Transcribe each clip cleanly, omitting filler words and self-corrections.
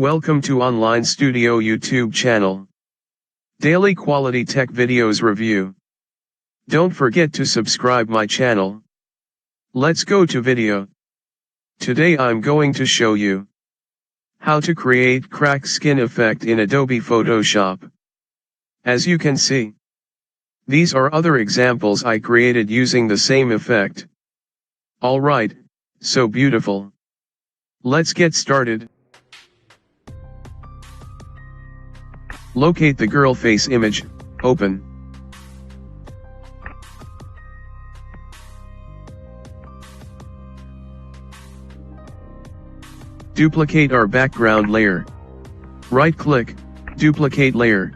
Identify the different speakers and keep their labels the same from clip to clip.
Speaker 1: Welcome to Online Studio YouTube channel. Daily quality tech videos review. Don't forget to subscribe my channel. Let's go to video. Today I'm going to show you how to create cracked skin effect in Adobe Photoshop. As you can see, these are other examples I created using the same effect. Alright, so beautiful. Let's get started. Locate the girl face image, open. Duplicate our background layer. Right-click, duplicate layer.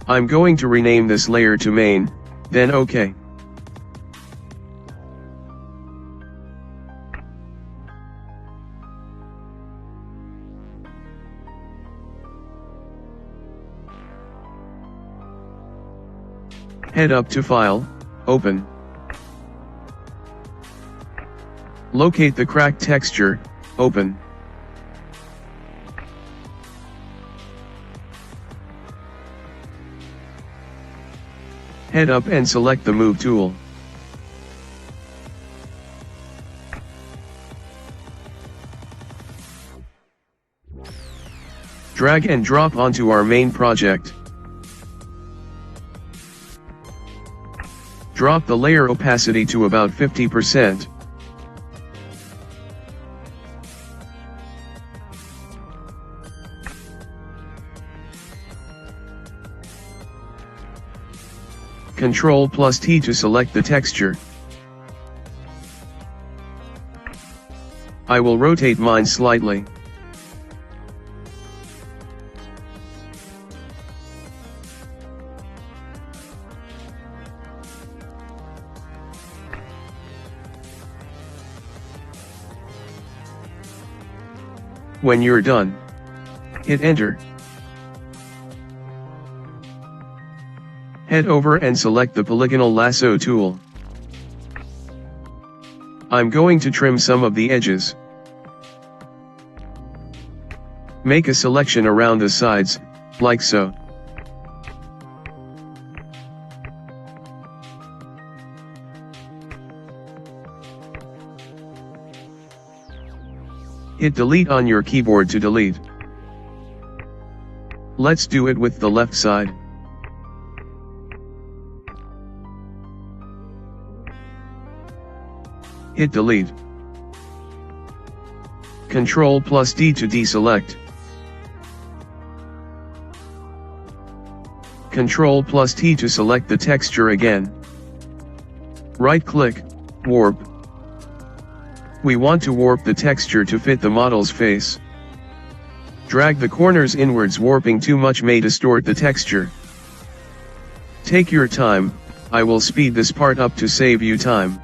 Speaker 1: I'm going to rename this layer to main, then OK. Head up to File, Open. Locate the cracked texture, open. Head up and select the Move tool. Drag and drop onto our main project. Drop the layer opacity to about 50%. Ctrl+T to select the texture. I will rotate mine slightly. When you're done, hit enter. Head over and select the polygonal lasso tool. I'm going to trim some of the edges. Make a selection around the sides, like so. Hit delete on your keyboard to delete. Let's do it with the left side. Hit delete. Ctrl+D to deselect. Ctrl+T to select the texture again. Right-click, warp. We want to warp the texture to fit the model's face. Drag the corners inwards. Warping too much may distort the texture. Take your time, I will speed this part up to save you time.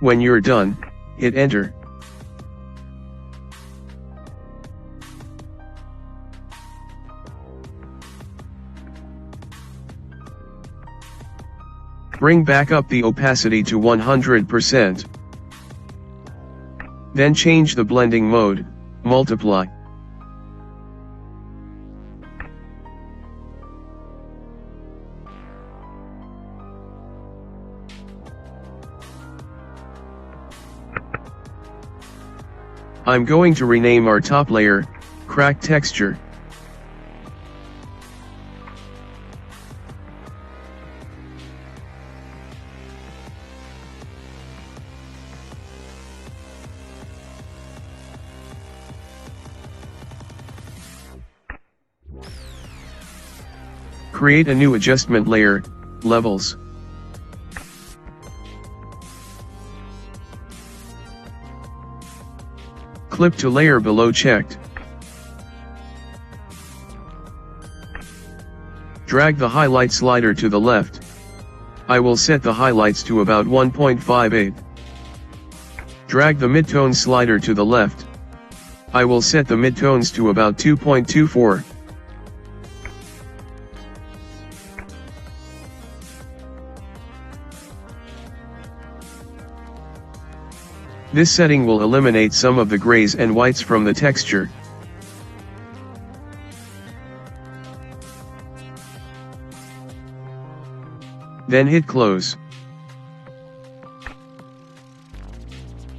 Speaker 1: When you're done, hit enter. Bring back up the opacity to 100%. Then change the blending mode, multiply. I'm going to rename our top layer, Cracked Texture. Create a new adjustment layer, Levels. Clip to layer below checked. Drag the highlight slider to the left. I will set the highlights to about 1.58. Drag the midtone slider to the left. I will set the midtones to about 2.24. This setting will eliminate some of the grays and whites from the texture. Then hit close.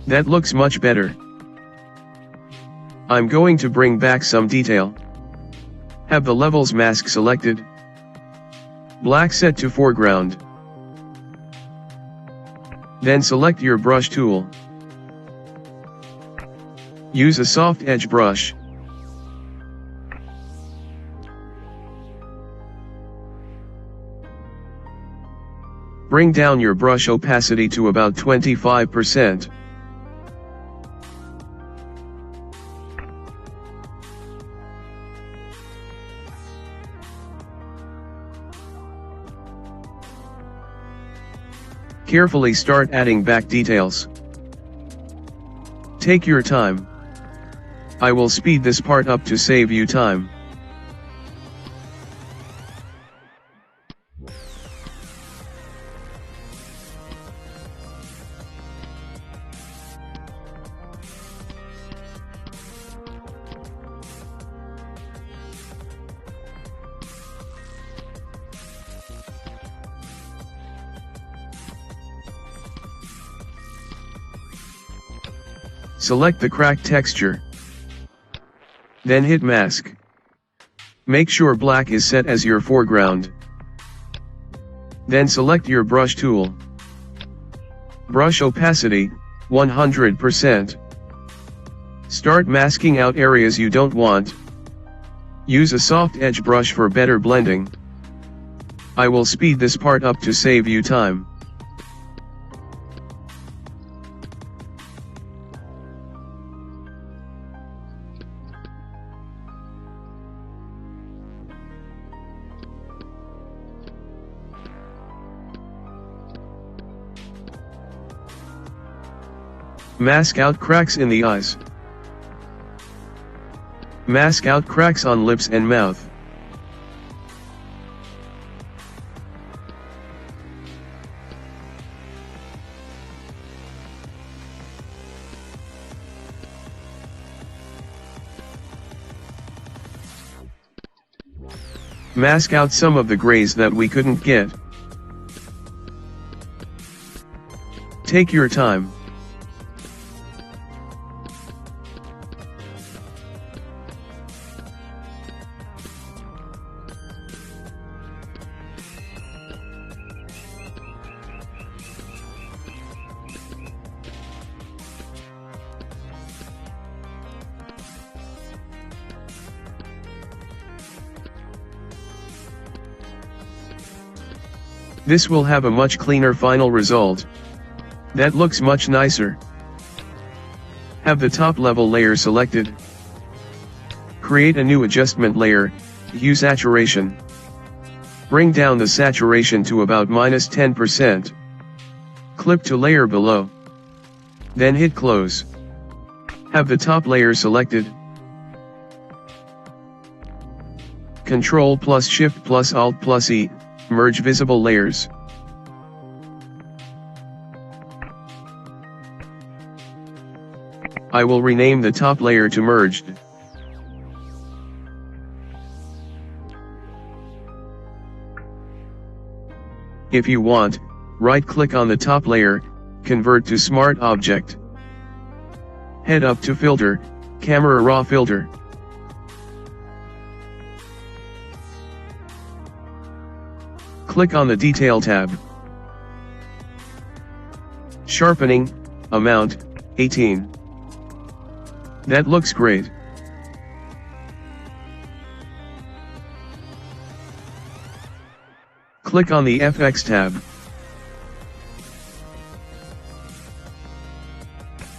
Speaker 1: That looks much better. I'm going to bring back some detail. Have the levels mask selected. Black set to foreground. Then select your brush tool. Use a soft edge brush. Bring down your brush opacity to about 25%. Carefully start adding back details. Take your time. I will speed this part up to save you time. Select the cracked texture. Then hit mask. Make sure black is set as your foreground. Then select your brush tool. Brush opacity, 100%. Start masking out areas you don't want. Use a soft edge brush for better blending. I will speed this part up to save you time. Mask out cracks in the eyes. Mask out cracks on lips and mouth. Mask out some of the grays that we couldn't get. Take your time. This will have a much cleaner final result. That looks much nicer. Have the top level layer selected. Create a new adjustment layer, hue saturation. Bring down the saturation to about -10%. Clip to layer below. Then hit close. Have the top layer selected. Ctrl plus Shift plus Alt plus E. Merge visible layers. I will rename the top layer to Merged. If you want, right-click on the top layer, convert to Smart Object. Head up to Filter, Camera Raw Filter. Click on the Detail tab. Sharpening, amount, 18. That looks great. Click on the FX tab.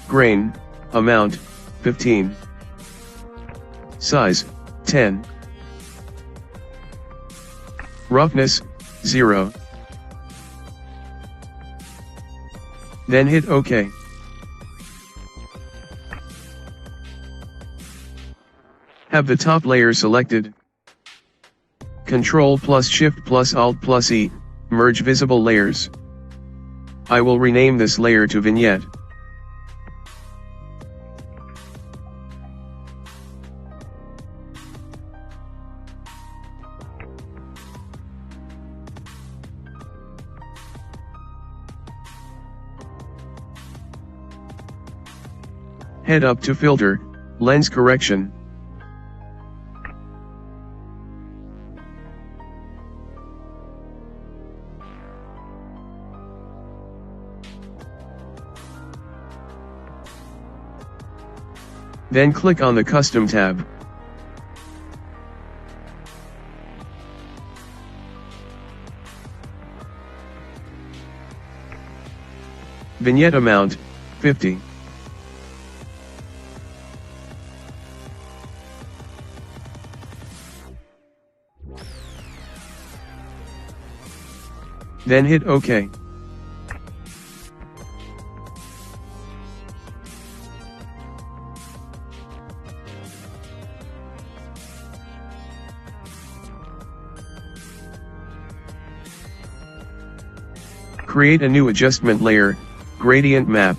Speaker 1: Grain, amount, 15. Size, 10. Roughness, 0. Then hit OK. Have the top layer selected. Ctrl plus Shift plus Alt plus E, merge visible layers. I will rename this layer to Vignette. Head up to Filter, Lens Correction. Then click on the Custom tab. Vignette amount, 50. Then hit OK. Create a new adjustment layer, Gradient Map.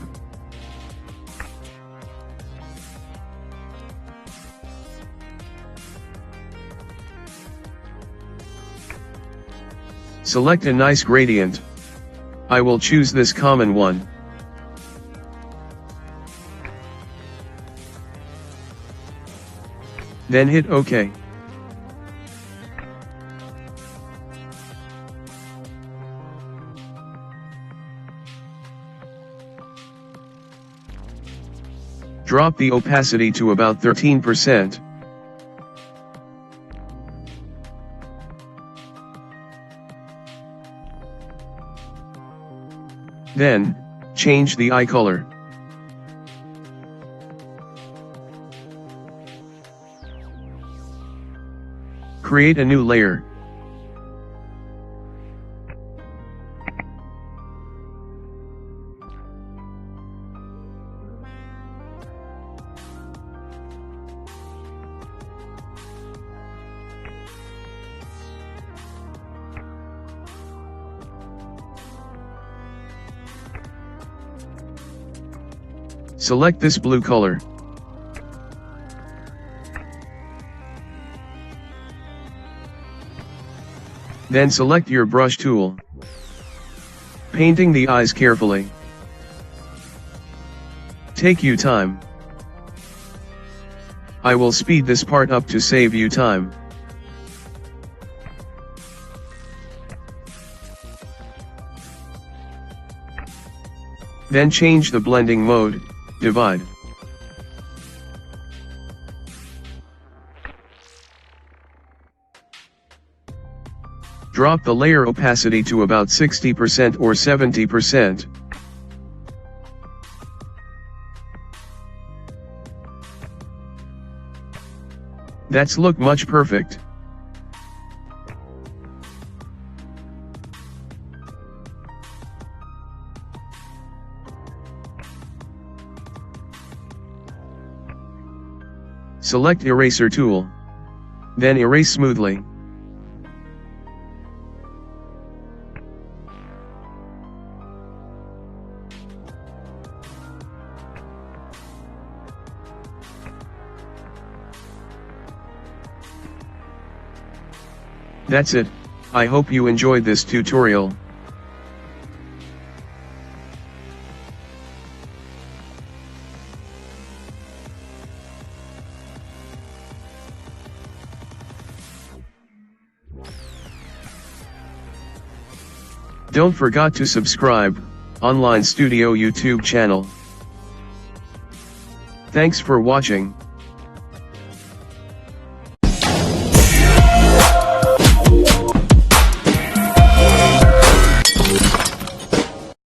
Speaker 1: Select a nice gradient. I will choose this common one. Then hit OK. Drop the opacity to about 13%. Then, change the eye color. Create a new layer. Select this blue color. Then select your brush tool. Painting the eyes carefully. Take you time. I will speed this part up to save you time. Then change the blending mode, divide. Drop the layer opacity to about 60% or 70%. That's look much perfect. Select Eraser tool. Then erase smoothly. That's it. I hope you enjoyed this tutorial. Don't forget to subscribe, Online Studio YouTube channel. Thanks for watching.